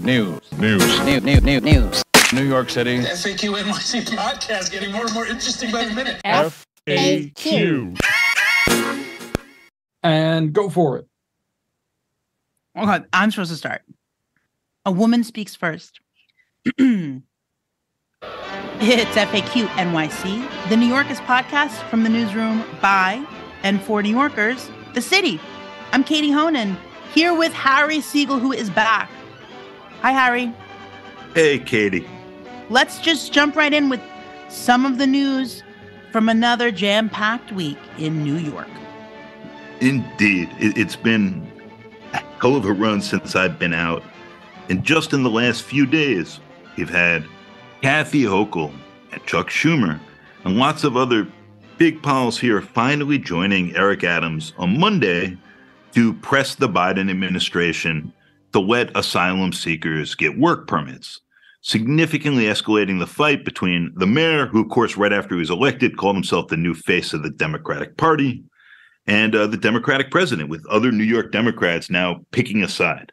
News. New York City. The FAQ NYC podcast getting more and more interesting by the minute. FAQ. And go for it. Okay, I'm supposed to start. A woman speaks first. It's FAQ NYC, the New Yorkers podcast from the newsroom by and for New Yorkers, the city. I'm Katie Honan, here with Harry Siegel, who is back. Hi, Harry. Hey, Katie. Let's just jump right in with some of the news from another jam-packed week in New York. Indeed. It's been a hell of a run since I've been out. And just in the last few days, we've had Kathy Hochul and Chuck Schumer and lots of other big pals here finally joining Eric Adams on Monday to press the Biden administration to let asylum seekers get work permits, significantly escalating the fight between the mayor, who, of course, right after he was elected, called himself the new face of the Democratic Party, and the Democratic president, with other New York Democrats now picking a side.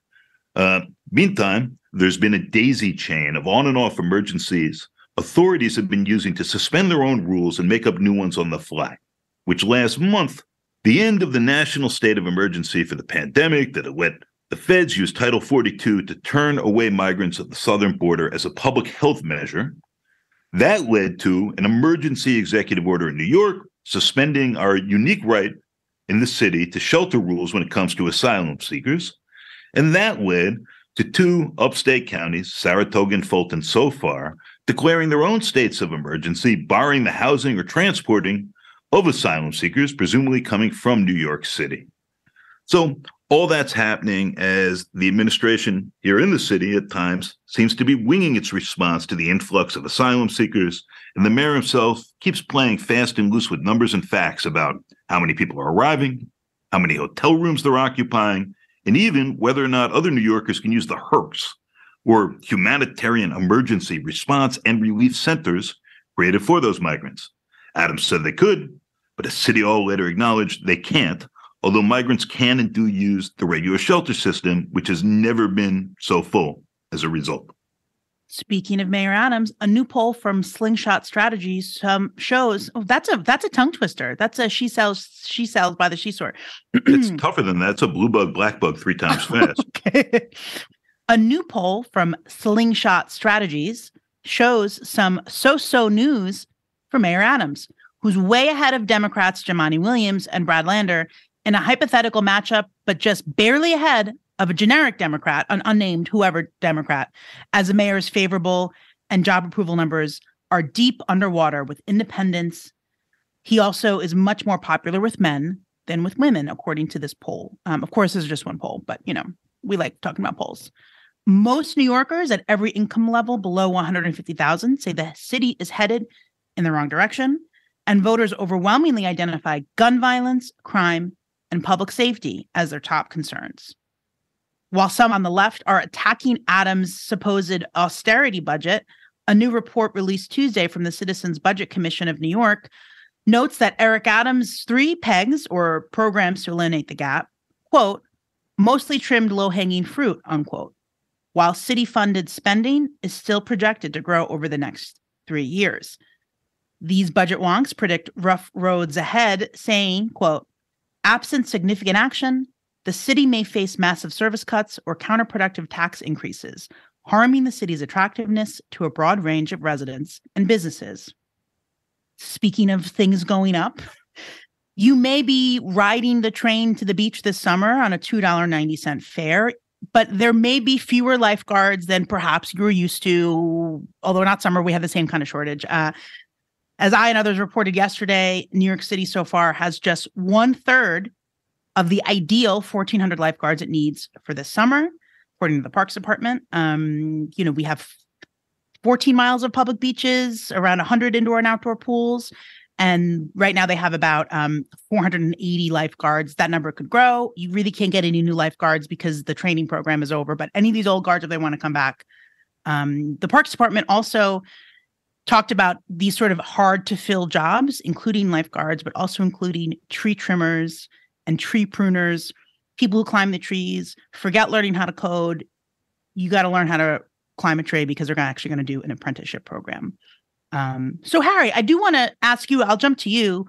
Meantime, there's been a daisy chain of on and off emergencies authorities have been using to suspend their own rules and make up new ones on the fly, which last month, the end of the national state of emergency for the pandemic that let the feds use Title 42 to turn away migrants at the southern border as a public health measure. That led to an emergency executive order in New York suspending our unique right in the city to shelter rules when it comes to asylum seekers. And that led to two upstate counties, Saratoga and Fulton so far, declaring their own states of emergency, barring the housing or transporting of asylum seekers, presumably coming from New York City. So all that's happening as the administration here in the city at times seems to be winging its response to the influx of asylum seekers, and the mayor himself keeps playing fast and loose with numbers and facts about how many people are arriving, how many hotel rooms they're occupying, and even whether or not other New Yorkers can use the HERCs, or humanitarian emergency response and relief centers created for those migrants. Adams said they could, but a city hall later acknowledged they can't, although migrants can and do use the regular shelter system, which has never been so full as a result. Speaking of Mayor Adams, a new poll from Slingshot Strategies shows that's a tongue twister. That's a she sells by the she sort. It's tougher than that. It's a blue bug, black bug 3 times fast. Okay. A new poll from Slingshot Strategies shows some so-so news for Mayor Adams, who's way ahead of Democrats Jumaane Williams and Brad Lander in a hypothetical matchup, but just barely ahead of a generic Democrat, an unnamed whoever Democrat, as the mayor's favorable and job approval numbers are deep underwater with independents. He also is much more popular with men than with women, according to this poll. Of course, this is just one poll, but, we like talking about polls. Most New Yorkers at every income level below 150,000 say the city is headed in the wrong direction, and voters overwhelmingly identify gun violence, crime, and public safety as their top concerns. While some on the left are attacking Adams' supposed austerity budget, a new report released Tuesday from the Citizens Budget Commission of New York notes that Eric Adams' 3 pegs, or programs to eliminate the gap, quote, mostly trimmed low-hanging fruit, unquote, while city-funded spending is still projected to grow over the next 3 years. These budget wonks predict rough roads ahead, saying, quote, absent significant action, the city may face massive service cuts or counterproductive tax increases, harming the city's attractiveness to a broad range of residents and businesses. Speaking of things going up, you may be riding the train to the beach this summer on a $2.90 fare, but there may be fewer lifeguards than perhaps you were used to, although not summer, we have the same kind of shortage. As I and others reported yesterday, New York City so far has just 1/3 of the ideal 1,400 lifeguards it needs for this summer, according to the Parks Department. We have 14 miles of public beaches, around 100 indoor and outdoor pools. And right now they have about 480 lifeguards. That number could grow. You really can't get any new lifeguards because the training program is over. But any of these old guards, if they want to come back. The Parks Department also talked about these sort of hard to fill jobs, including lifeguards, but also including tree trimmers and tree pruners, people who climb the trees, forget learning how to code, you got to learn how to climb a trade because they're actually going to do an apprenticeship program. So Harry, I do want to ask you, I'll jump to you.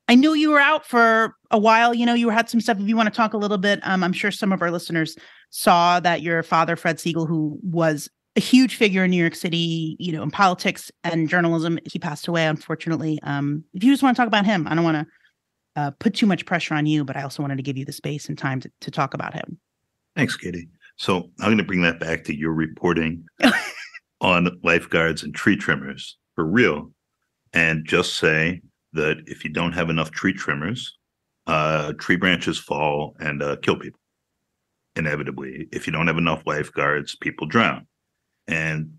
I know you were out for a while. You had some stuff. If you want to talk a little bit, I'm sure some of our listeners saw that your father, Fred Siegel, who was a huge figure in New York City, in politics and journalism, he passed away, unfortunately. If you just want to talk about him, I don't want to put too much pressure on you, but I also wanted to give you the space and time to talk about him. Thanks, Katie. So I'm going to bring that back to your reporting on lifeguards and tree trimmers for real, and just say that if you don't have enough tree trimmers, tree branches fall and kill people. Inevitably, if you don't have enough lifeguards, people drown. And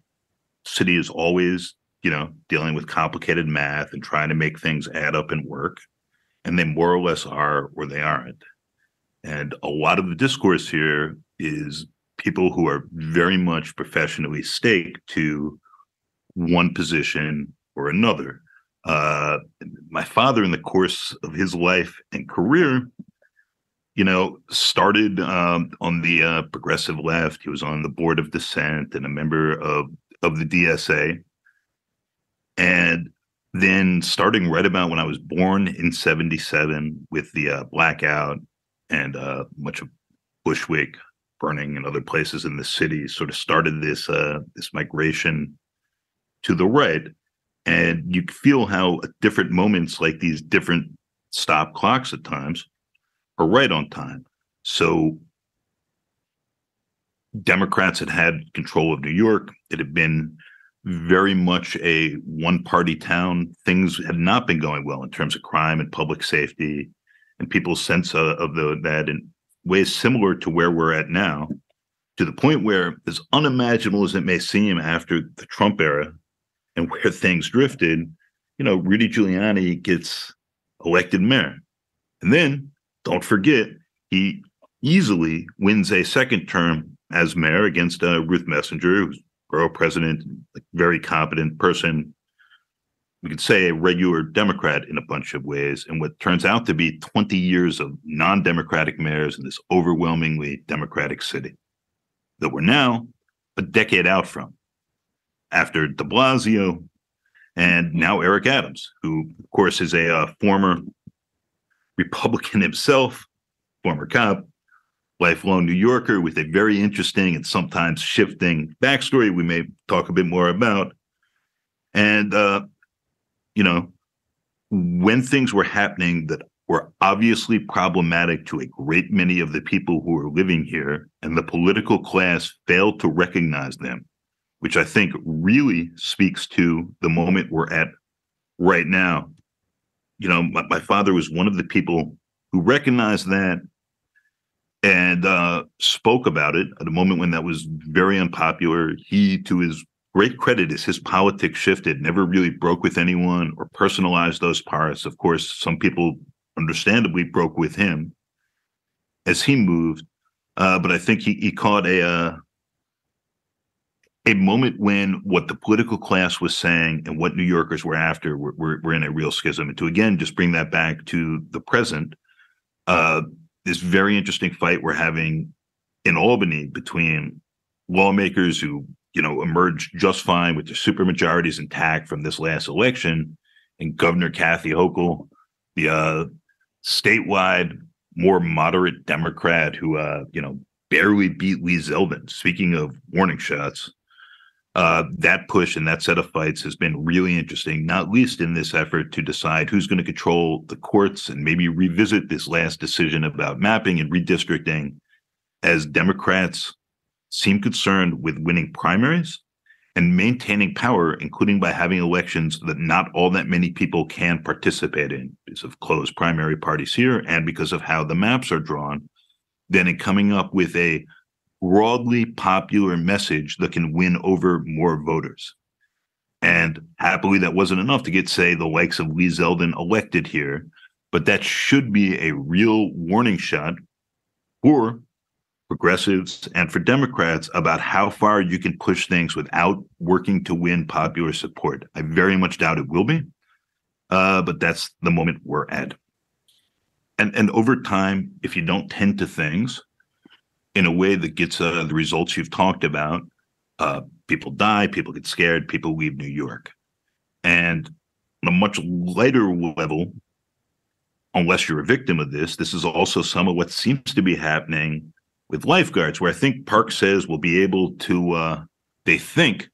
city is always, dealing with complicated math and trying to make things add up and work. And they more or less are or they aren't. And a lot of the discourse here is people who are very much professionally staked to one position or another. My father, in the course of his life and career, started on the progressive left. He was on the board of dissent and a member of the DSA. And then starting right about when I was born in 1977 with the blackout and much of Bushwick burning and other places in the city, sort of started this migration to the right. And you feel how at different moments, like these different stop clocks at times, are right on time. So Democrats had control of New York. It had been very much a one-party town. Things had not been going well in terms of crime and public safety, and people's sense of that in ways similar to where we're at now, to the point where, as unimaginable as it may seem after the Trump era and where things drifted, Rudy Giuliani gets elected mayor. And then, don't forget, he easily wins a second term as mayor against Ruth Messenger, who's borough president, very competent person. We could say a regular Democrat in a bunch of ways, and what turns out to be 20 years of non-democratic mayors in this overwhelmingly democratic city that we're now a decade out from, after de Blasio and now Eric Adams, who, of course, is a former Republican himself, former cop, lifelong New Yorker with a very interesting and sometimes shifting backstory we may talk a bit more about. And, when things were happening that were obviously problematic to a great many of the people who were living here, and the political class failed to recognize them, which I think really speaks to the moment we're at right now. My father was one of the people who recognized that and spoke about it at a moment when that was very unpopular. He, to his great credit, as his politics shifted, never really broke with anyone or personalized those parts. Of course, some people understandably broke with him as he moved. But I think he caught a moment when what the political class was saying and what New Yorkers were after were in a real schism. And to, again, just bring that back to the present, this very interesting fight we're having in Albany between lawmakers who, emerged just fine with their supermajorities intact from this last election, and Governor Kathy Hochul, the statewide, more moderate Democrat who, barely beat Lee Zeldin. Speaking of warning shots, that push and that set of fights has been really interesting, not least in this effort to decide who's going to control the courts and maybe revisit this last decision about mapping and redistricting, as Democrats seem concerned with winning primaries and maintaining power, including by having elections that not all that many people can participate in because of closed primary parties here and because of how the maps are drawn, then in coming up with a broadly popular message that can win over more voters. And happily, that wasn't enough to get, say, the likes of Lee Zeldin elected here, but that should be a real warning shot for progressives and for Democrats about how far you can push things without working to win popular support. I very much doubt it will be, but that's the moment we're at. And over time, if you don't tend to things, in a way that gets the results you've talked about. People die, people get scared, people leave New York. And on a much lighter level, unless you're a victim of this is also some of what seems to be happening with lifeguards, where I think Park says we'll be able to, they think,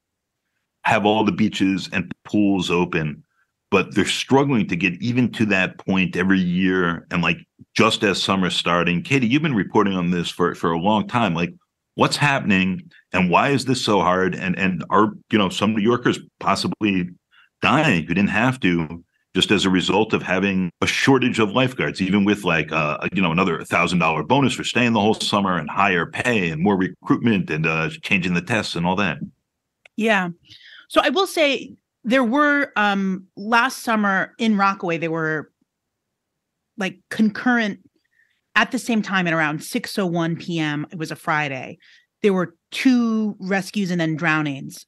have all the beaches and pools open, but they're struggling to get even to that point every year. And like, just as summer's starting, Katie, you've been reporting on this for a long time. Like, what's happening and why is this so hard? And are, some New Yorkers possibly dying who didn't have to, just as a result of having a shortage of lifeguards, even with like, another $1,000 bonus for staying the whole summer and higher pay and more recruitment and changing the tests and all that. Yeah. So I will say there were last summer in Rockaway, they were like concurrent at the same time at around 6:01 p.m. It was a Friday. There were 2 rescues and then drownings.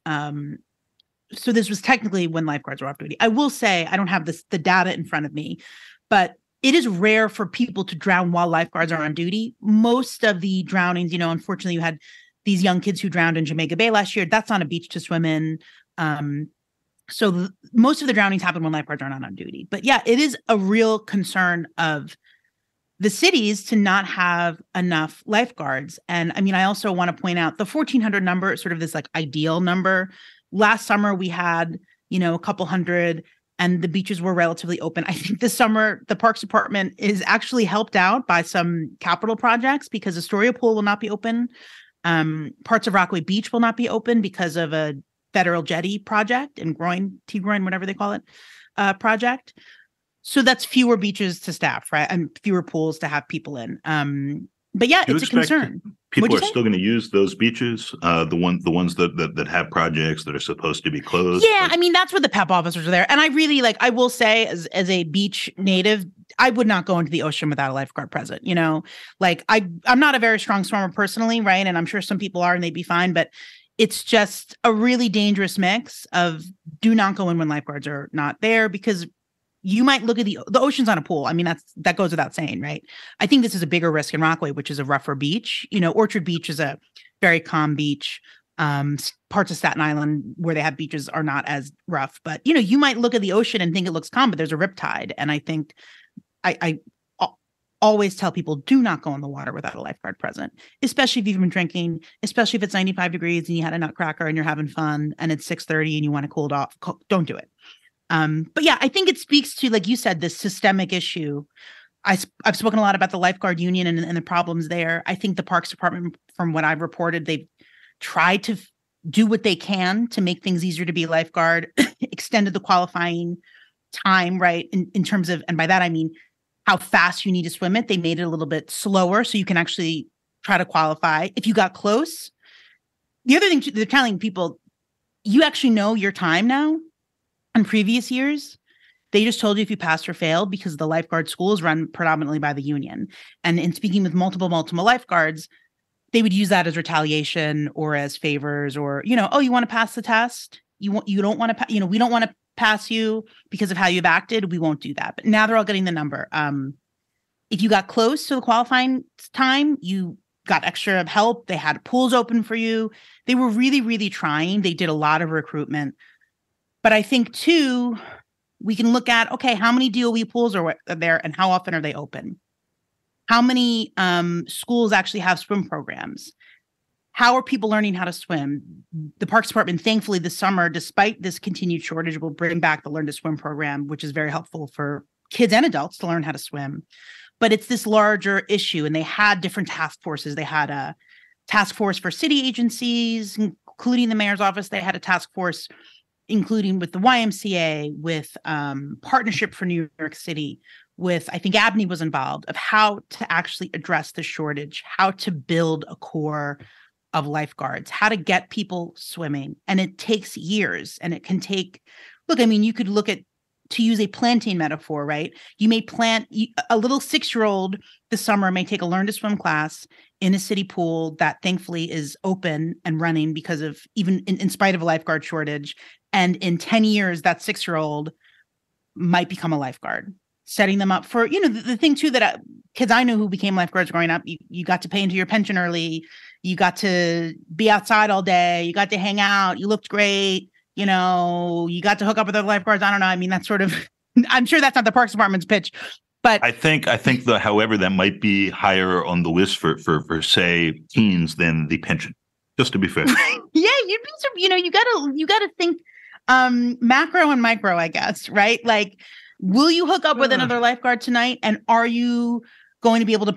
So this was technically when lifeguards were off duty. I will say, I don't have the data in front of me, but it is rare for people to drown while lifeguards are on duty. Most of the drownings, unfortunately, you had these young kids who drowned in Jamaica Bay last year. That's not a beach to swim in. So most of the drownings happen when lifeguards are not on duty. But yeah, it is a real concern of the cities to not have enough lifeguards. And I mean, I also want to point out the 1,400 number is sort of this like ideal number. Last summer, we had, a couple hundred and the beaches were relatively open. I think this summer, the Parks Department is actually helped out by some capital projects because Astoria Pool will not be open. Parts of Rockaway Beach will not be open because of a federal jetty project and T-Groin, whatever they call it, project. So that's fewer beaches to staff, right? And fewer pools to have people in. But yeah, it's a concern. People are still going to use those beaches, the ones that have projects that are supposed to be closed. Yeah, I mean, that's where the PEP officers are there. And I really I will say as a beach native, I would not go into the ocean without a lifeguard present, I'm not a very strong swimmer personally, right? And I'm sure some people are and they'd be fine, but it's just a really dangerous mix of do not go in when lifeguards are not there because you might look at the ocean's on a pool. I mean, that goes without saying, right? I think this is a bigger risk in Rockaway, which is a rougher beach. Orchard Beach is a very calm beach. Parts of Staten Island where they have beaches are not as rough, but you might look at the ocean and think it looks calm, but there's a riptide. And I think I always tell people do not go in the water without a lifeguard present, especially if you've been drinking, especially if it's 95 degrees and you had a nutcracker and you're having fun and it's 6:30 and you want to cool it off. Don't do it. But yeah, I think it speaks to, like you said, this systemic issue. I've spoken a lot about the lifeguard union and the problems there. I think the Parks Department, from what I've reported, they've tried to do what they can to make things easier to be a lifeguard, extended the qualifying time, right? In terms of, and by that, I mean, how fast you need to swim it. They made it a little bit slower so you can actually try to qualify. If you got close, the other thing they're telling people, you actually know your time now. In previous years, they just told you if you passed or failed because the lifeguard school is run predominantly by the union. And in speaking with multiple lifeguards, they would use that as retaliation or as favors or, oh, you want to pass the test? You don't want to, we don't want to pass you because of how you've acted. We won't do that. But now they're all getting the number. If you got close to the qualifying time, you got extra help. They had pools open for you. They were really, really trying. They did a lot of recruitment. But I think, too, we can look at, okay, how many DOE pools are there and how often are they open? How many schools actually have swim programs? How are people learning how to swim? The Parks Department, thankfully, this summer, despite this continued shortage, will bring back the Learn to Swim program, which is very helpful for kids and adults to learn how to swim. But it's this larger issue, and they had different task forces. They had a task force for city agencies, including the mayor's office. They had a task force including with the YMCA, with Partnership for New York City, with, I think Abney was involved, of how to actually address the shortage, how to build a core of lifeguards, how to get people swimming. And it takes years, and it can take, you could look at, to use a planting metaphor, right? You may plant a little 6-year-old this summer may take a learn to swim class in a city pool that thankfully is open and running because of even in spite of a lifeguard shortage. And in 10 years, that 6-year-old might become a lifeguard. setting them up for, the thing too that kids I knew who became lifeguards growing up, you got to pay into your pension early. You got to be outside all day. You got to hang out. You looked great. You got to hook up with other lifeguards. I don't know. I mean, that's sort of, I'm sure that's not the Parks Department's pitch, but I think however, that might be higher on the list for say teens than the pension, just to be fair. Yeah, you gotta think macro and micro, I guess, right? Like, will you hook up with another lifeguard tonight? And are you going to be able to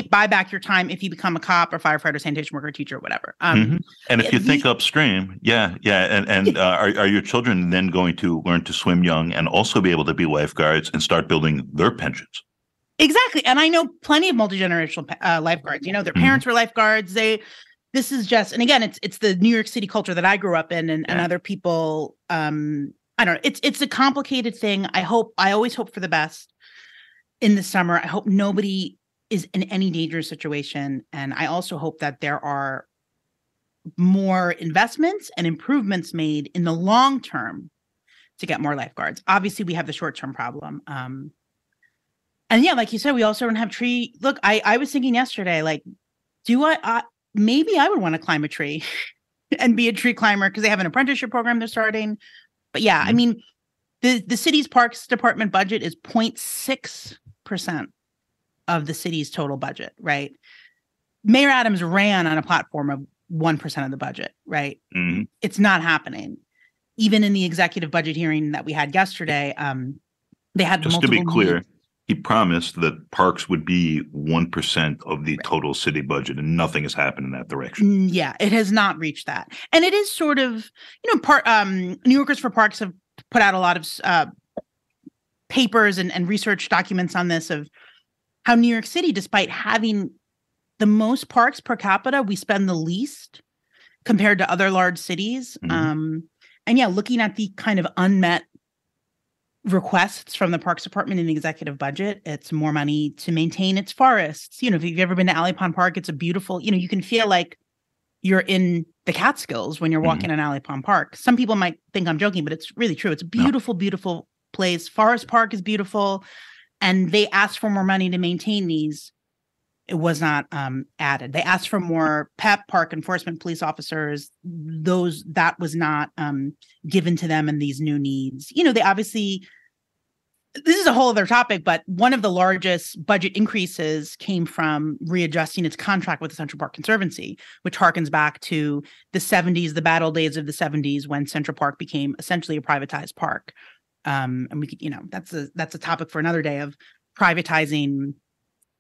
buy back your time if you become a cop or firefighter, sanitation worker, teacher, whatever? And if you think upstream, and are your children then going to learn to swim young and also be able to be lifeguards and start building their pensions? Exactly. And I know plenty of multi-generational lifeguards. Their parents were lifeguards. This is just, and again, it's the New York City culture that I grew up in, and other people. I don't know. It's a complicated thing. I always hope for the best in the summer. I hope nobody is in any dangerous situation. And I also hope that there are more investments and improvements made in the long term to get more lifeguards. Obviously, we have the short-term problem. And yeah, like you said, we also don't have tree. Look, I was thinking yesterday, like, maybe I would want to climb a tree and be a tree climber because they have an apprenticeship program they're starting. But yeah, I mean, the city's Parks Department budget is 0.6% of the city's total budget, right? Mayor Adams ran on a platform of 1% of the budget, right? Mm-hmm. It's not happening. Even in the executive budget hearing that we had yesterday, they had just to be clear, he promised that parks would be 1% of the total city budget, and nothing has happened in that direction. Yeah, it has not reached that. And it is sort of, New Yorkers for Parks have put out a lot of papers and research documents on this, of how New York City, despite having the most parks per capita, we spend the least compared to other large cities. Mm-hmm. And yeah, looking at the kind of unmet requests from the Parks Department in the executive budget, it's more money to maintain its forests. If you've ever been to Alley Pond Park, it's a beautiful, you can feel like you're in the Catskills when you're walking in Alley Pond Park. Some people might think I'm joking, but it's really true. It's a beautiful, beautiful place. Forest Park is beautiful. And they asked for more money to maintain these. It was not added. They asked for more PEP, park enforcement police officers. That was not given to them in these new needs. They obviously, this is a whole other topic, but one of the largest budget increases came from readjusting its contract with the Central Park Conservancy, which harkens back to the 70s, the bad old days of the 70s, when Central Park became essentially a privatized park. And we could, that's a topic for another day, of privatizing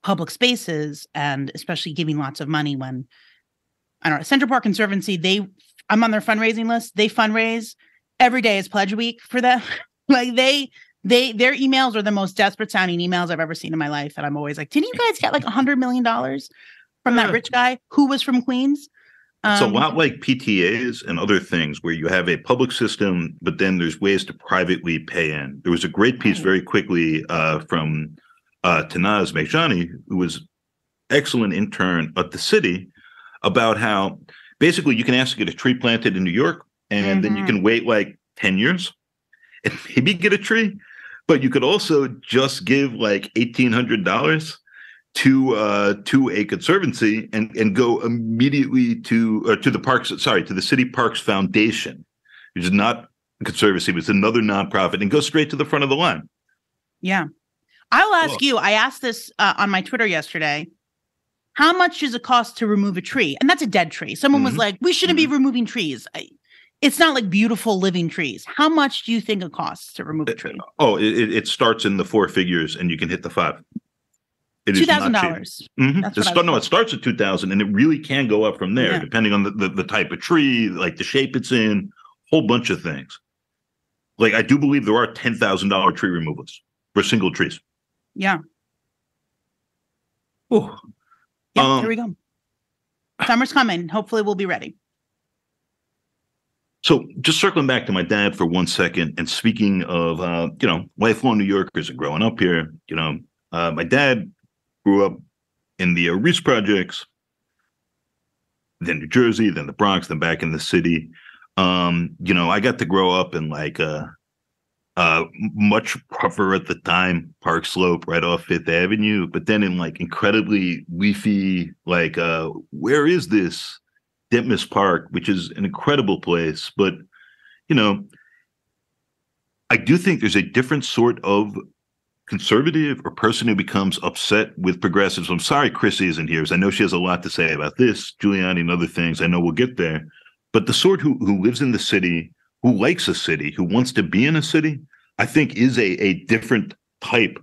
public spaces, and especially giving lots of money when, I don't know, Central Park Conservancy, I'm on their fundraising list. They fundraise every day is Pledge Week for them. Like their emails are the most desperate sounding emails I've ever seen in my life. And I'm always like, didn't you guys get like $100 million from that rich guy who was from Queens? It's a lot like PTAs and other things where you have a public system, but then there's ways to privately pay in. There was a great piece very quickly from Tanaz Mejani, who was excellent intern at the city, about how basically you can ask to get a tree planted in New York, and then you can wait like 10 years and maybe get a tree. But you could also just give like $1,800 to a conservancy and go immediately to the City Parks Foundation, which is not a conservancy, but it's another nonprofit, and go straight to the front of the line. Yeah. I'll ask you, I asked this on my Twitter yesterday, how much does it cost to remove a tree? And that's a dead tree. Someone was like, we shouldn't be removing trees. It's not like beautiful living trees. How much do you think it costs to remove a tree? It starts in the four figures, and you can hit the five. $2,000. It starts at $2,000, and it really can go up from there, depending on the type of tree, like the shape it's in, whole bunch of things. Like I do believe there are $10,000 tree removals for single trees. Yeah. Ooh. Yeah, here we go. Summer's coming. Hopefully we'll be ready. So just circling back to my dad for 1 second, and speaking of, lifelong New Yorkers and growing up here, my dad grew up in the Reese projects, then New Jersey, then the Bronx, then back in the city. I got to grow up in like much rougher at the time, Park Slope right off Fifth Avenue, but then in like incredibly leafy, like where is this? Ditmas Park, which is an incredible place. But, you know, I do think there's a different sort of conservative or person who becomes upset with progressives. I'm sorry Chrissy isn't here, because I know she has a lot to say about this, Giuliani and other things. I know we'll get there. But the sort who lives in the city, who likes a city, who wants to be in a city, I think is a different type,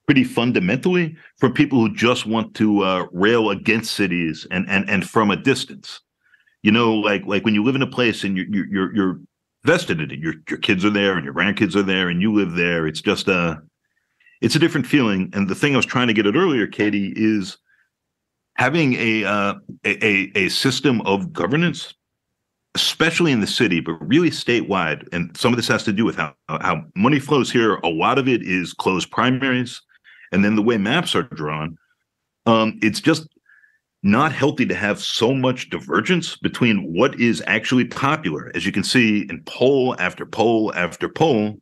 pretty fundamentally, from people who just want to rail against cities and from a distance. You know, like when you live in a place and you're vested in it, your kids are there and your grandkids are there and you live there. It's just it's a different feeling. And the thing I was trying to get at earlier, Katie, is having a system of governance, especially in the city, but really statewide. And some of this has to do with how money flows here. A lot of it is closed primaries. And then the way maps are drawn, it's just not healthy to have so much divergence between what is actually popular, as you can see in poll after poll after poll,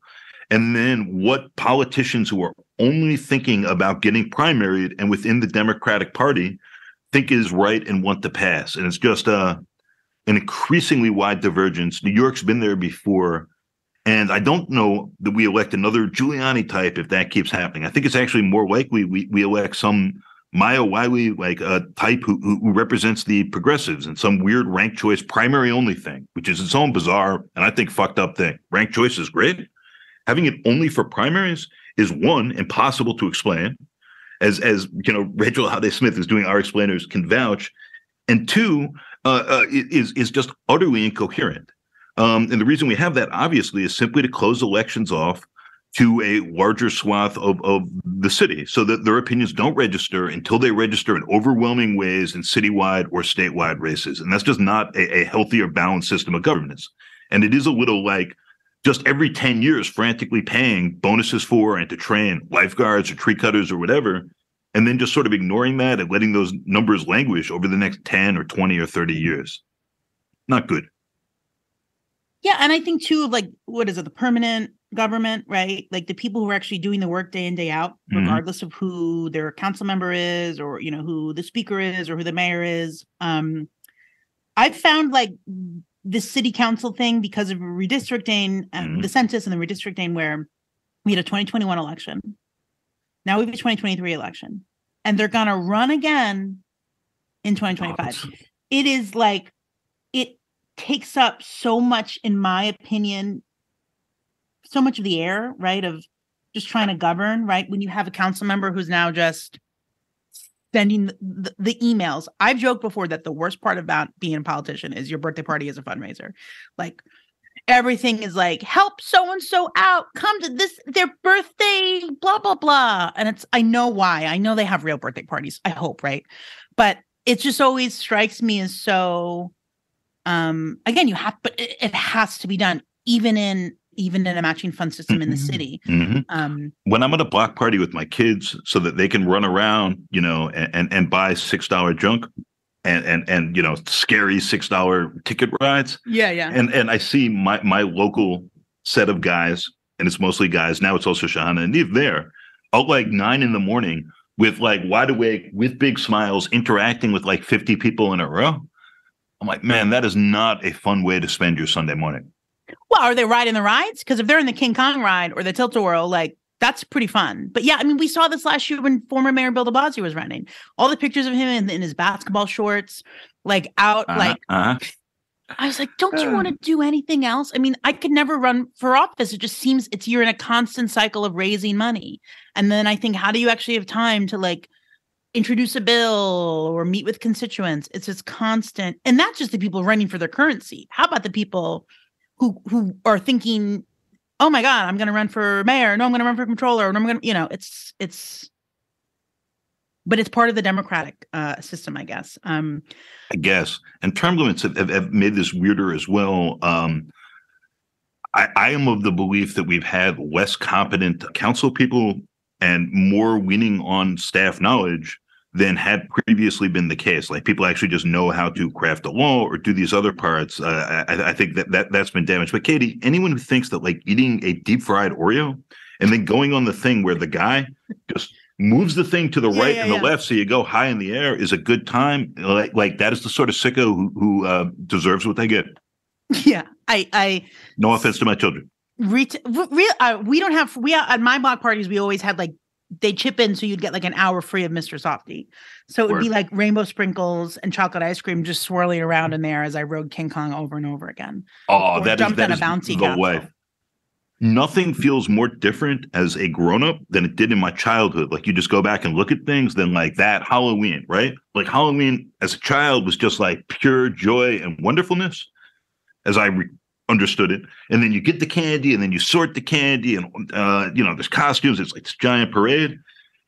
and then what politicians who are only thinking about getting primaried and within the Democratic Party think is right and want to pass. And it's just an increasingly wide divergence. New York's been there before. And I don't know that we elect another Giuliani type if that keeps happening. I think it's actually more likely we elect some Maya Wiley like a type who represents the progressives in some weird ranked choice primary only thing, which is its own bizarre and I think fucked up thing. Ranked choice is great. Having it only for primaries is, one, impossible to explain, as you know, Rachel Holiday Smith is doing Our Explainers can vouch, and two, is just utterly incoherent. And the reason we have that, obviously, is simply to close elections off to a larger swath of the city so that their opinions don't register until they register in overwhelming ways in citywide or statewide races. And that's just not a healthy or balanced system of governance. And it is a little like just every 10 years frantically paying bonuses for and to train lifeguards or tree cutters or whatever, and then just sort of ignoring that and letting those numbers languish over the next 10 or 20 or 30 years. Not good. Yeah, and I think too, like, what is it, the permanent government, right? Like the people who are actually doing the work day in, day out, regardless of who their council member is or, you know, who the speaker is or who the mayor is. I've found like the city council thing because of redistricting, the census and the redistricting, where we had a 2021 election. Now we have a 2023 election, and they're going to run again in 2025. It is like, it takes up so much, in my opinion, so much of the air, right, of just trying to govern, right? When you have a council member who's now just sending the emails. I've joked before that the worst part about being a politician is your birthday party is a fundraiser. Like everything is like, help so-and-so out, come to this, their birthday, blah, blah, blah. And it's, I know why. I know they have real birthday parties, I hope, right? But it just always strikes me as so, again, you have, but it has to be done, even in a matching fund system in the city. When I'm at a block party with my kids so that they can run around, you know, and buy $6 junk and you know, scary $6 ticket rides. Yeah, yeah. And I see my local set of guys, and it's mostly guys. Now it's also Shahana and Neve there, out like 9 a.m. with like wide awake, with big smiles, interacting with like 50 people in a row. I'm like, man, that is not a fun way to spend your Sunday morning. Well, are they riding the rides? Because if they're in the King Kong ride or the Tilt-A-Whirl, like that's pretty fun. But yeah, I mean, we saw this last year when former Mayor Bill de Blasio was running. All the pictures of him in his basketball shorts, like out, I was like, don't you want to do anything else? I mean, I could never run for office. It just seems you're in a constant cycle of raising money. And then I think, how do you actually have time to like introduce a bill or meet with constituents? It's just constant. And that's just the people running for their current seat. How about the people who are thinking, oh my God, I'm going to run for mayor. No, I'm going to run for controller. And I'm going to, you know, but it's part of the democratic system, I guess. I guess. And term limits have made this weirder as well. I am of the belief that we've had less competent council people and more leaning on staff knowledge than had previously been the case. Like people actually just know how to craft a law or do these other parts. I think that's been damaged. But Katie, anyone who thinks that like eating a deep fried Oreo and then going on the thing where the guy just moves the thing to the right and the left so you go high in the air is a good time, like that is the sort of sicko who deserves what they get. Yeah, I no offense to my children. We don't have at my block parties we always had like they chip in so you'd get like an hour free of Mr. Softy. So it would be like rainbow sprinkles and chocolate ice cream just swirling around in there as I rode King Kong over and over again. Oh, that is the way. Nothing feels more different as a grown-up than it did in my childhood. Like you just go back and look at things than like that Halloween, right? Like Halloween as a child was just like pure joy and wonderfulness as I understood it. And then you get the candy and then you sort the candy and, there's costumes. It's like this giant parade.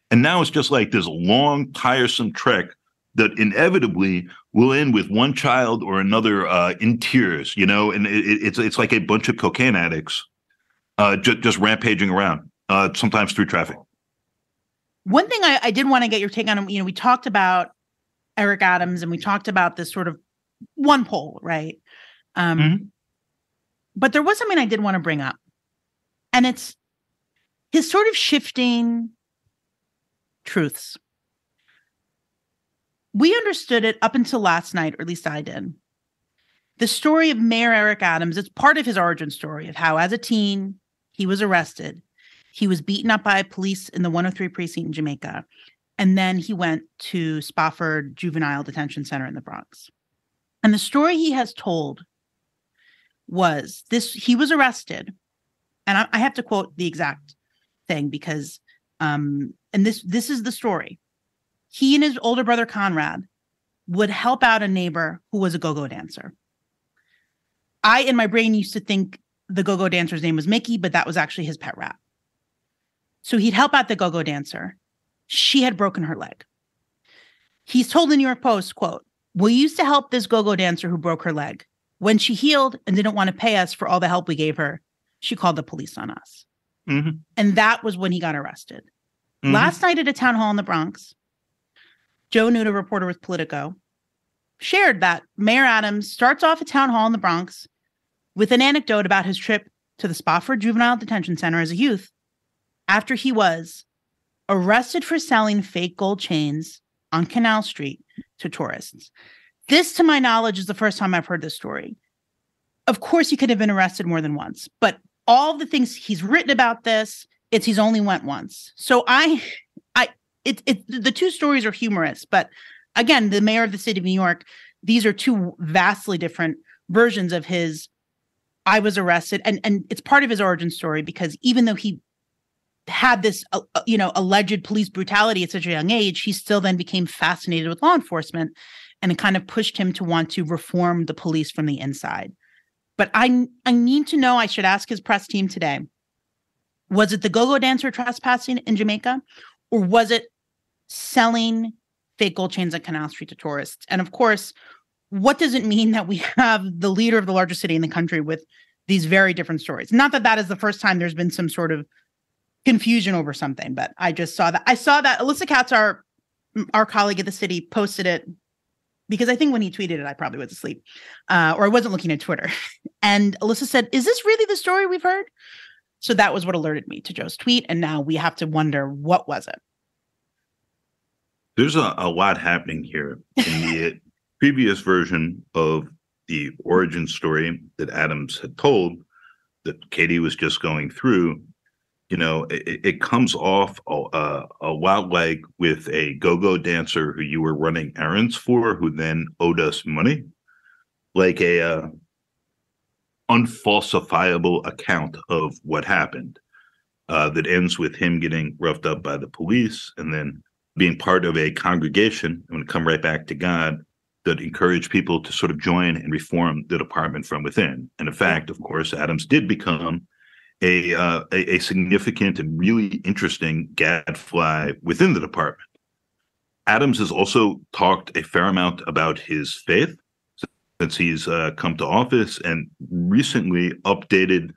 And now it's just like this long, tiresome trek that inevitably will end with one child or another in tears, and it's like a bunch of cocaine addicts just rampaging around, sometimes through traffic. One thing I did want to get your take on, we talked about Eric Adams and we talked about this sort of one poll, right? But there was something I did want to bring up, and it's his sort of shifting truths. We understood it up until last night, or at least I did. The story of Mayor Eric Adams, it's part of his origin story of how as a teen, he was arrested. He was beaten up by police in the 103 precinct in Jamaica. And then he went to Spofford Juvenile Detention Center in the Bronx. And the story he has told was this: he was arrested. And I have to quote the exact thing because, and this is the story. He and his older brother, Conrad, would help out a neighbor who was a go-go dancer. I, in my brain, used to think the go-go dancer's name was Mickey, but that was actually his pet rat. So he'd help out the go-go dancer. She had broken her leg. He's told the New York Post, quote, "We used to help this go-go dancer who broke her leg. When she healed and didn't want to pay us for all the help we gave her, she called the police on us." Mm-hmm. And that was when he got arrested. Mm-hmm. Last night at a town hall in the Bronx, Joe Nuda, reporter with Politico, shared that Mayor Adams starts off a town hall in the Bronx with an anecdote about his trip to the Spofford Juvenile Detention Center as a youth after he was arrested for selling fake gold chains on Canal Street to tourists. This, to my knowledge, is the first time I've heard this story. Of course, he could have been arrested more than once, but all the things he's written about this, he's only went once. So the two stories are humorous, but again, the mayor of the city of New York, these are two vastly different versions of his I was arrested. And it's part of his origin story because even though he had this, alleged police brutality at such a young age, he still then became fascinated with law enforcement, and it kind of pushed him to want to reform the police from the inside. But I need to know, I should ask his press team today, was it the go-go dancer trespassing in Jamaica, or was it selling fake gold chains on Canal Street to tourists? And of course, what does it mean that we have the leader of the largest city in the country with these very different stories? Not that that is the first time there's been some sort of confusion over something, but I just saw that. I saw that Alyssa Katz, our colleague at the city, posted it because I think when he tweeted it, I probably was asleep or I wasn't looking at Twitter. And Alyssa said, "Is this really the story we've heard?" So that was what alerted me to Joe's tweet. And now we have to wonder, what was it? There's a lot happening here in the previous version of the origin story that Adams had told, that Katie was just going through. It comes off a lot like with a go-go dancer who you were running errands for, who then owed us money, like a unfalsifiable account of what happened that ends with him getting roughed up by the police and then being part of a congregation, I'm going to come right back to God, that encouraged people to sort of join and reform the department from within. And in fact, of course, Adams did become a significant and really interesting gadfly within the department. Adams has also talked a fair amount about his faith since he's come to office, and recently updated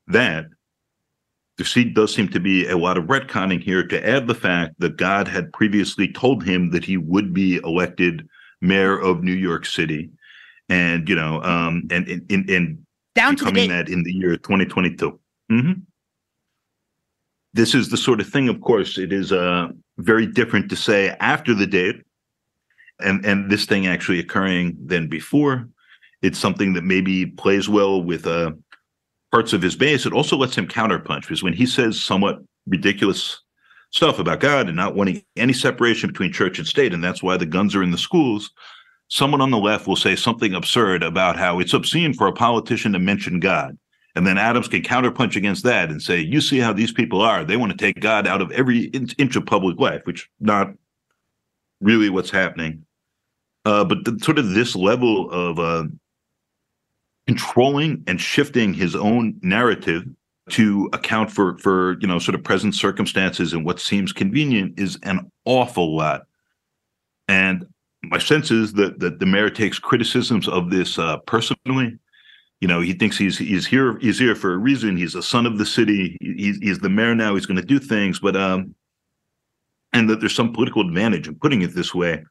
that does seem to be a lot of retconning here to add the fact that God had previously told him that he would be elected mayor of New York City, and and down becoming that in the year 2022. Mm-hmm. This is the sort of thing, of course, it is very different to say after the date, and this thing actually occurring than before. It's something that maybe plays well with parts of his base. It also lets him counterpunch, because when he says somewhat ridiculous stuff about God and not wanting any separation between church and state, and that's why the guns are in the schools, someone on the left will say something absurd about how it's obscene for a politician to mention God. And then Adams can counterpunch against that and say, you see how these people are. They want to take God out of every inch of public life, which not really what's happening. But sort of this level of controlling and shifting his own narrative to account for sort of present circumstances and what seems convenient is an awful lot. And my sense is that the mayor takes criticisms of this personally. He thinks he's here for a reason. He's a son of the city. He's the mayor now. He's going to do things, but and that there's some political advantage in putting it this way.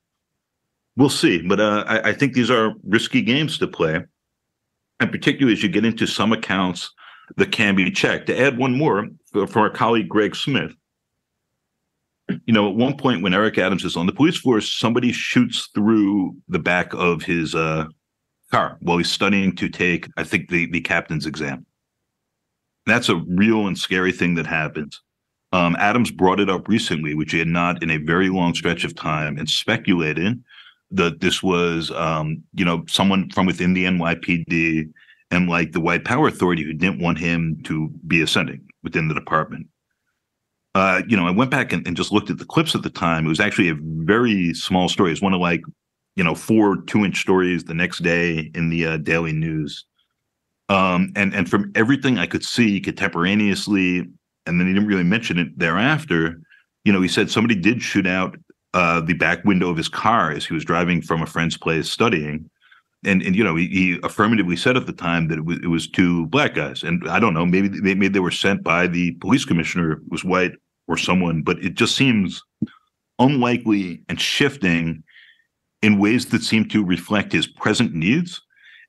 We'll see. But I think these are risky games to play, and particularly as you get into some accounts that can be checked. To add one more for our colleague Greg Smith, at one point when Eric Adams is on the police force, somebody shoots through the back of his car while he's studying to take, I think, the captain's exam. That's a real and scary thing that happens. Adams brought it up recently, which he had not in a very long stretch of time, and speculated that this was, someone from within the NYPD and like the White Power Authority who didn't want him to be ascending within the department. I went back and just looked at the clips at the time. It was actually a very small story. It's one of 4 2-inch stories the next day in the Daily News. And from everything I could see contemporaneously, and then he didn't really mention it thereafter, he said somebody did shoot out the back window of his car as he was driving from a friend's place studying. And he affirmatively said at the time that it was 2 black guys. And I don't know, maybe they were sent by the police commissioner who was white or someone, but it just seems unlikely and shifting in ways that seem to reflect his present needs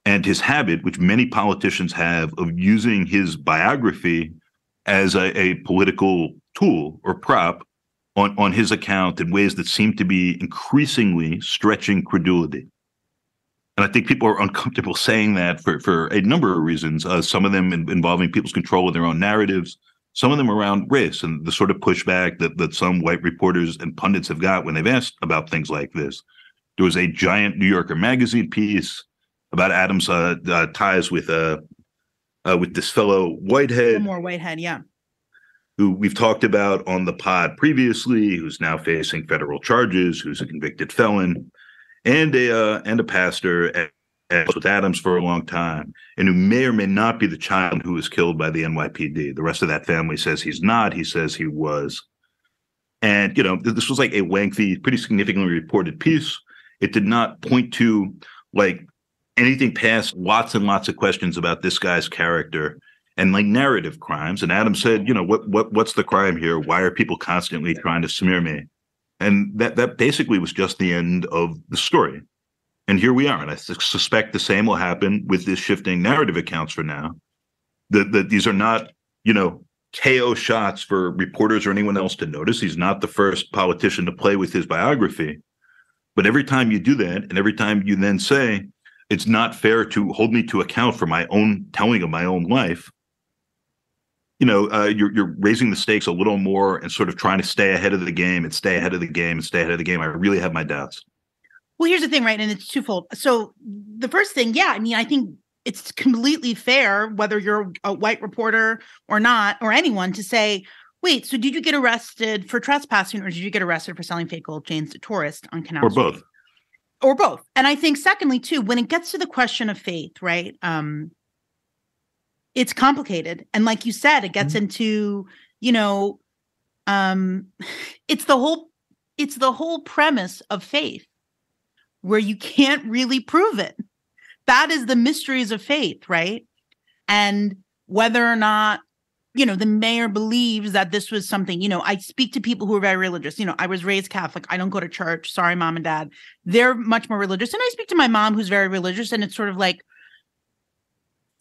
and his habit, which many politicians have, of using his biography as a political tool or prop on his account in ways that seem to be increasingly stretching credulity. And I think people are uncomfortable saying that for a number of reasons, some of them involving people's control of their own narratives, some of them around race and the sort of pushback that some white reporters and pundits have got when they've asked about things like this. There was a giant New Yorker magazine piece about Adams' ties with this fellow Whitehead. More Whitehead, yeah. Who we've talked about on the pod previously, who's now facing federal charges, who's a convicted felon, and a pastor and was with Adams for a long time, and who may or may not be the child who was killed by the NYPD. The rest of that family says he's not. He says he was. And, this was like a lengthy, pretty significantly reported piece. It did not point to anything past lots and lots of questions about this guy's character and narrative crimes. And Adams said, what's the crime here? Why are people constantly trying to smear me? And that basically was just the end of the story. And here we are. And I suspect the same will happen with this shifting narrative accounts for now. That these are not, KO shots for reporters or anyone else to notice. He's not the first politician to play with his biography. But every time you do that, and every time you then say, it's not fair to hold me to account for my own telling of my own life, you're raising the stakes a little more and sort of trying to stay ahead of the game and stay ahead of the game and stay ahead of the game. I really have my doubts. Well, here's the thing, right? And it's twofold. So the first thing, I think it's completely fair, whether you're a white reporter or not, or anyone, to say, wait, so did you get arrested for trespassing or did you get arrested for selling fake gold chains to tourists on Canal Street? Or both. Or both. And I think secondly, too, when it gets to the question of faith, right, it's complicated. And like you said, it gets into, it's the whole premise of faith where you can't really prove it. That is the mysteries of faith, right? And whether or not the mayor believes that this was something, I speak to people who are very religious. I was raised Catholic. I don't go to church. Sorry, mom and dad. They're much more religious. And I speak to my mom, who's very religious. And it's sort of like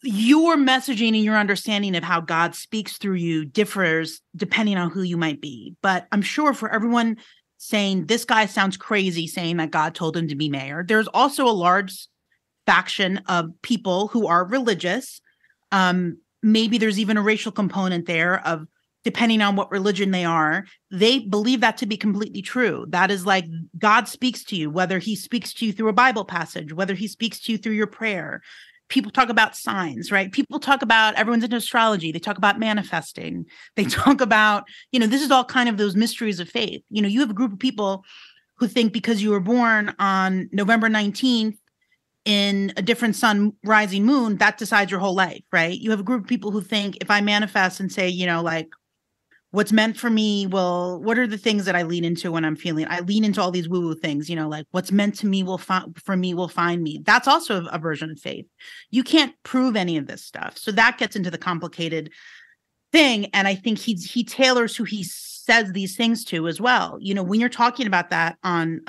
your messaging and your understanding of how God speaks through you differs depending on who you might be. But I'm sure for everyone saying this guy sounds crazy, saying that God told him to be mayor, there's also a large faction of people who are religious. Maybe there's even a racial component there of, depending on what religion they are, they believe that to be completely true. That is like God speaks to you, whether he speaks to you through a Bible passage, whether he speaks to you through your prayer. People talk about signs, right? People talk about, everyone's into astrology. They talk about manifesting. They talk about, this is all kind of those mysteries of faith. You have a group of people who think because you were born on November 19th, in a different sun rising moon, that decides your whole life, right? You have a group of people who think if I manifest and say, like what's meant for me, well, what are the things that I lean into when I'm feeling? I lean into all these woo-woo things, like what's meant to me will find me. That's also a version of faith. You can't prove any of this stuff. So that gets into the complicated thing. And I think he tailors who he says these things to as well. When you're talking about that on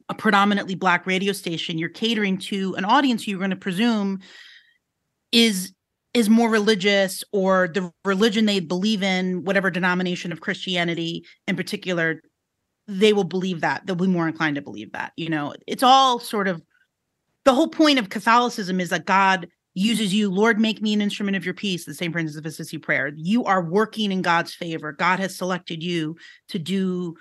a predominantly Black radio station, you're catering to an audience you're going to presume is more religious, or the religion they believe in, whatever denomination of Christianity in particular, they will believe that. They'll be more inclined to believe that. It's all sort of, the whole point of Catholicism is that God uses you. Lord, make me an instrument of your peace, the same principle of Assisi prayer. You are working in God's favor. God has selected you to do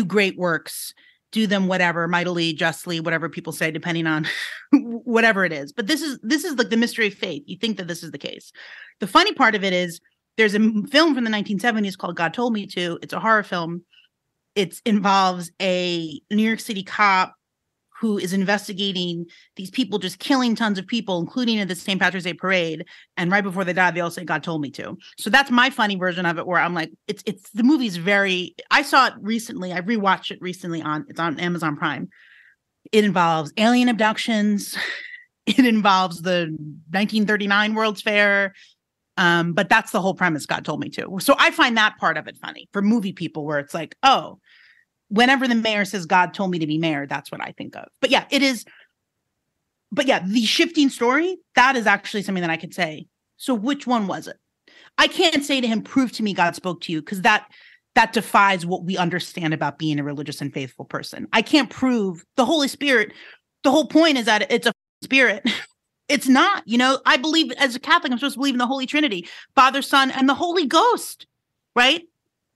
great works. Do them whatever, mightily, justly, whatever people say, depending on whatever it is. But this is like the mystery of faith. You think that this is the case. The funny part of it is there's a film from the 1970s called God Told Me To. It's a horror film. It involves a New York City cop who is investigating these people just killing tons of people, including at the St. Patrick's Day parade. And right before they die, they all say, God told me to. So that's my funny version of it, where I'm like, the movie's I saw it recently. I rewatched it recently it's on Amazon Prime. It involves alien abductions. It involves the 1939 World's Fair. But that's the whole premise, God told me to. So I find that part of it funny for movie people, where it's like, oh, whenever the mayor says God told me to be mayor, that's what I think of. But yeah, it is. But yeah, the shifting story, that is actually something that I could say. So which one was it? I can't say to him, prove to me God spoke to you, because that defies what we understand about being a religious and faithful person. I can't prove the Holy Spirit. The whole point is that it's a spirit. It's not, I believe as a Catholic, I'm supposed to believe in the Holy Trinity, Father, Son, and the Holy Ghost, right?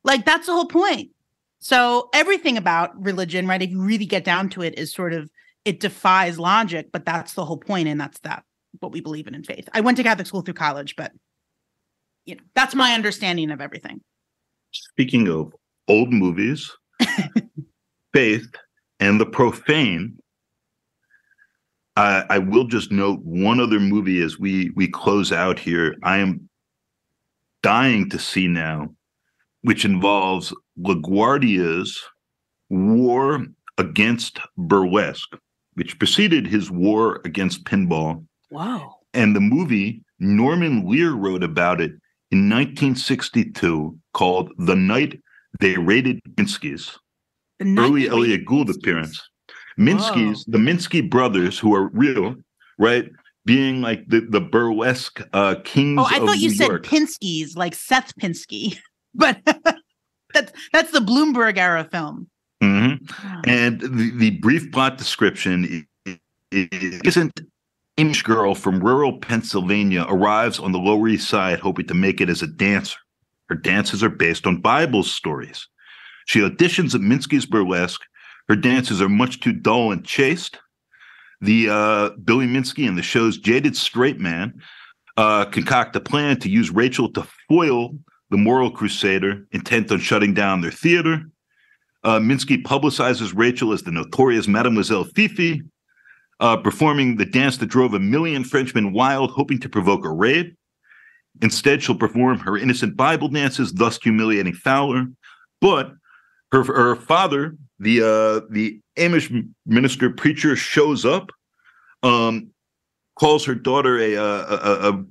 Like that's the whole point. So everything about religion, right, if you really get down to it, is sort of, it defies logic, but that's the whole point, and that's what we believe in faith. I went to Catholic school through college, but that's my understanding of everything. Speaking of old movies, faith, and the profane, I will just note one other movie as we close out here. I am dying to see now, which involves LaGuardia's war against burlesque, which preceded his war against pinball. Wow. And the movie, Norman Lear wrote about it in 1962, called The Night They Raided Minsky's. Early Elliott Gould appearance. Minsky's, the Minsky brothers, who are real, right? Being like the burlesque kings of New York. Oh, I thought you said Pinsky's, like Seth Pinsky. But that's the Bloomberg era film. Mm-hmm. Wow. And the brief plot description isn't Amish girl from rural Pennsylvania arrives on the Lower East Side hoping to make it as a dancer. Her dances are based on Bible stories. She auditions at Minsky's Burlesque. Her dances are much too dull and chaste. The Billy Minsky and the show's jaded straight man concoct a plan to use Rachel to foil the moral crusader intent on shutting down their theater. Minsky publicizes Rachel as the notorious Mademoiselle Fifi, performing the dance that drove 1 million Frenchmen wild, hoping to provoke a raid. Instead, she'll perform her innocent Bible dances, thus humiliating Fowler. But her father, the Amish minister preacher, shows up, calls her daughter a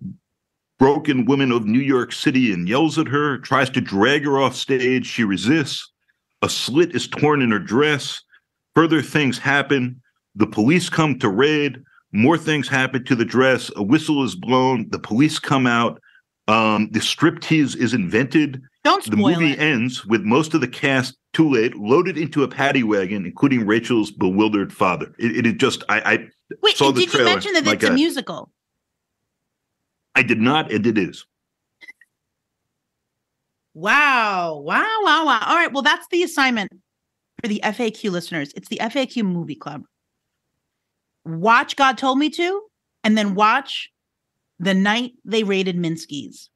broken woman of New York City and yells at her, tries to drag her off stage. She resists. A slit is torn in her dress. Further things happen. The police come to raid. More things happen to the dress. A whistle is blown. The police come out. The striptease is invented. Don't spoil The movie it. ends with most of the cast, too late, loaded into a paddy wagon, including Rachel's bewildered father. It is just, I Wait, saw the did you trailer. mention that My it's a God. musical? I did not, and it is. Wow. Wow. Wow. Wow. All right. Well, that's the assignment for the FAQ listeners. It's the FAQ movie club. Watch God Told Me To, and then watch The Night They Raided Minsky's.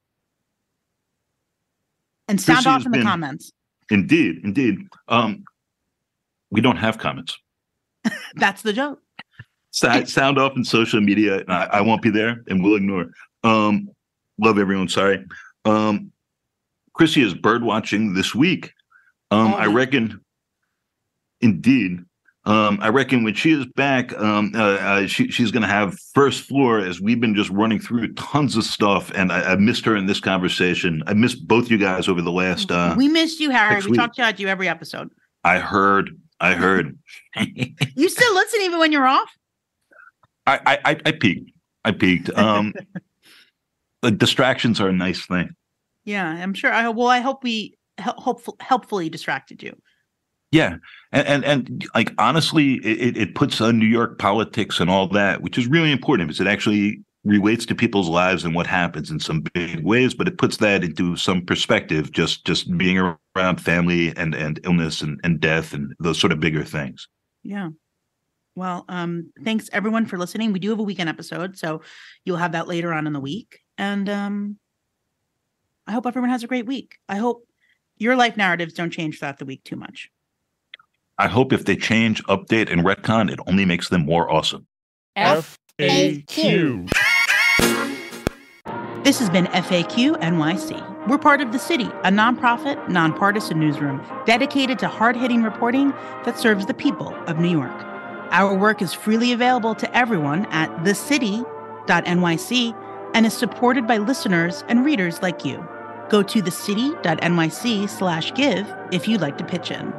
And sound Chrissy off has in the been- comments. Indeed. We don't have comments. That's the joke. Sound off in social media. I won't be there, and we'll ignore. Love everyone. Sorry. Chrissy is bird watching this week. I reckon. Indeed. I reckon when she is back, she's going to have first floor, as we've been just running through tons of stuff, and I missed her in this conversation. I missed both you guys over the last. We missed you, Harry. next We week. talked about you every episode. I heard. You still listen even when you're off? I peaked. The distractions are a nice thing. Yeah, I'm sure. I hope we helpfully distracted you. Yeah, and like honestly, it puts on New York politics and all that, which is really important because it actually relates to people's lives and what happens in some big ways. But it puts that into some perspective, just being around family and illness and death and those sort of bigger things. Yeah. Well, thanks everyone for listening. We do have a weekend episode, so you'll have that later on in the week. And I hope everyone has a great week. I hope your life narratives don't change throughout the week too much. I hope if they change, update, and retcon, it only makes them more awesome. FAQ. This has been FAQ NYC. We're part of The City, a nonprofit, nonpartisan newsroom dedicated to hard-hitting reporting that serves the people of New York. Our work is freely available to everyone at thecity.nyc and is supported by listeners and readers like you. Go to thecity.nyc/give if you'd like to pitch in.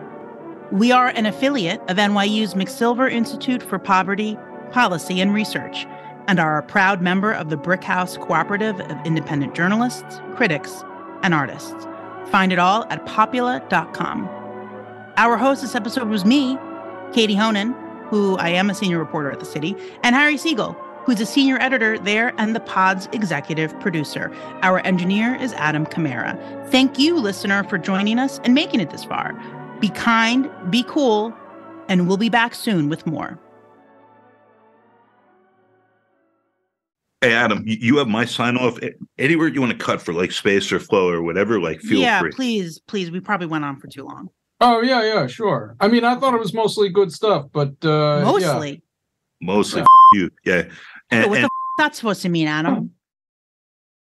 We are an affiliate of NYU's McSilver Institute for Poverty, Policy, and Research, and are a proud member of the Brickhouse Cooperative of Independent Journalists, Critics, and Artists. Find it all at popula.com. Our host this episode was me, Katie Honan, who I am a senior reporter at The City, and Harry Siegel, who's a senior editor there and the pod's executive producer. Our engineer is Adam Camara. Thank you, listener, for joining us and making it this far. Be kind, be cool, and we'll be back soon with more. Hey, Adam, you have my sign off. Anywhere you want to cut for like space or flow or whatever, like feel free. Please. We probably went on for too long. Oh, yeah, sure. I mean, I thought it was mostly good stuff, but Mostly. Mostly, Yeah. you. Yeah. What the that's supposed to mean, Adam?